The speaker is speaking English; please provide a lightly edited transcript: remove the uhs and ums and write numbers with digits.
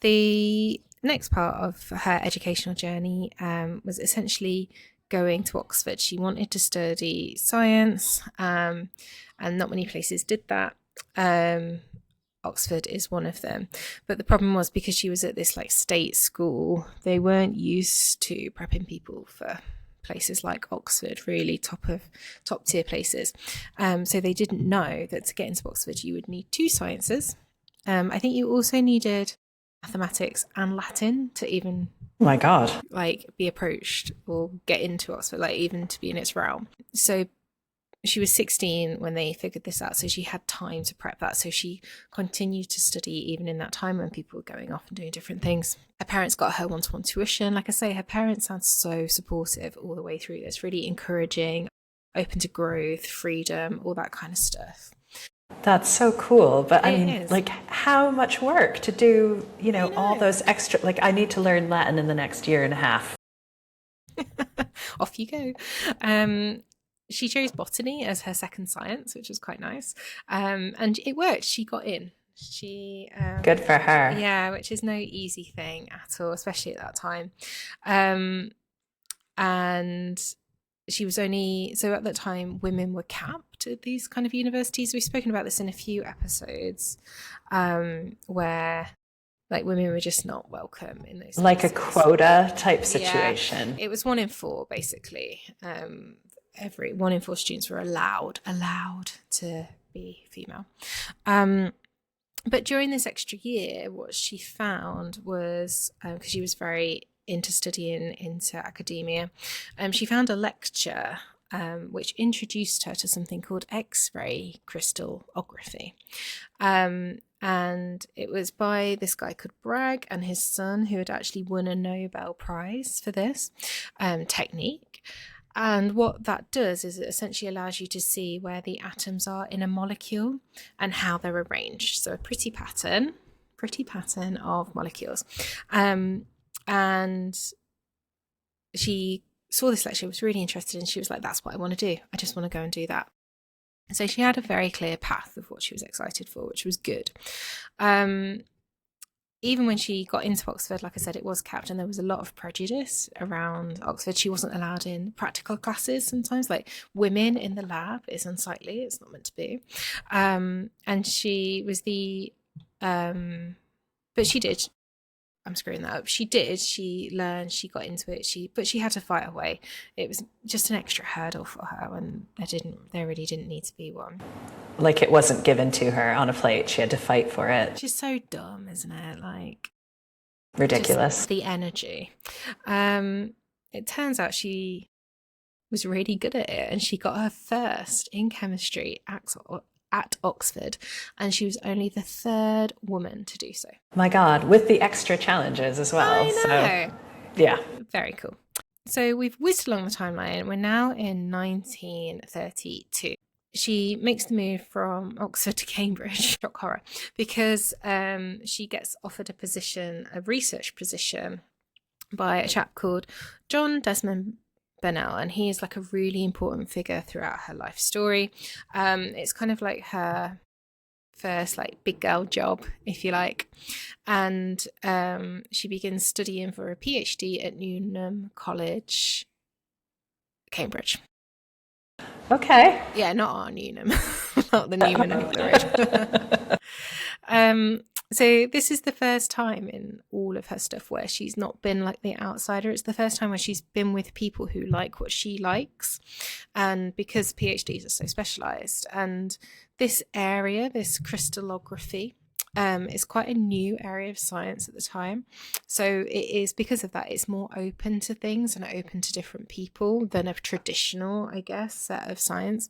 The next part of her educational journey was essentially going to Oxford. She wanted to study science, and not many places did that. Oxford is one of them. But the problem was, because she was at this like state school, they weren't used to prepping people for places like Oxford, really top tier places. So they didn't know that to get into Oxford you would need two sciences. I think you also needed mathematics and Latin to even My God. like be approached or get into Oxford, like even to be in its realm. So she was 16 when they figured this out, so she had time to prep that. So she continued to study even in that time when people were going off and doing different things. Her parents got her one-to-one tuition. Like I say, her parents sound so supportive all the way through this, really encouraging, open to growth, freedom, all that kind of stuff. That's so cool. But I It mean, is. like, how much work to do, I all know. those extra, like, I need to learn Latin in the next year and a half. Off you go. She chose botany as her second science, which was quite nice. And it worked. She got in. She Good for her. Yeah, which is no easy thing at all, especially at that time. Um, and she was only, so at that time women were capped at these kind of universities. We've spoken about this in a few episodes, where like women were just not welcome in those Like a places. quota type Yeah, situation. it was 1 in 4 basically. Every 1 in 4 students were allowed to be female. But during this extra year, what she found was, because she was very into studying into academia, she found a lecture which introduced her to something called X-ray crystallography. And it was by this guy called Bragg and his son, who had actually won a Nobel Prize for this technique. And what that does is it essentially allows you to see where the atoms are in a molecule and how they're arranged. So a pretty pattern of molecules. And she saw this lecture, was really interested, and she was like, that's what I want to do. I just want to go and do that. So she had a very clear path of what she was excited for, which was good. Even when she got into Oxford, like I said, it was capped, and there was a lot of prejudice around Oxford. She wasn't allowed in practical classes sometimes, like women in the lab is unsightly. It's not meant to be. And she was but she did. I'm screwing that up. She did. She learned. She got into it. But she had to fight her way. It was just an extra hurdle for her when there really didn't need to be one. Like, it wasn't given to her on a plate. She had to fight for it. Which is so dumb, isn't it? Like, Ridiculous. just the energy. It turns out she was really good at it, and she got her first in chemistry at Oxford, and she was only the third woman to do so. My God, with the extra challenges as well. I know. So, yeah. Very cool. So we've whizzed along the timeline. We're now in 1932. She makes the move from Oxford to Cambridge, shock horror, because she gets offered a research position by a chap called John Desmond Burnell, and he is like a really important figure throughout her life story. It's kind of like her first like big girl job, if you like, and she begins studying for a PhD at Newnham College, Cambridge. Okay. Yeah, not our Newnham, not the Newman over the road. So this is the first time in all of her stuff where she's not been like the outsider. It's the first time where she's been with people who like what she likes. And because PhDs are so specialised, and this area, this crystallography, is quite a new area of science at the time. So it is, because of that, it's more open to things and open to different people than a traditional, I guess, set of science.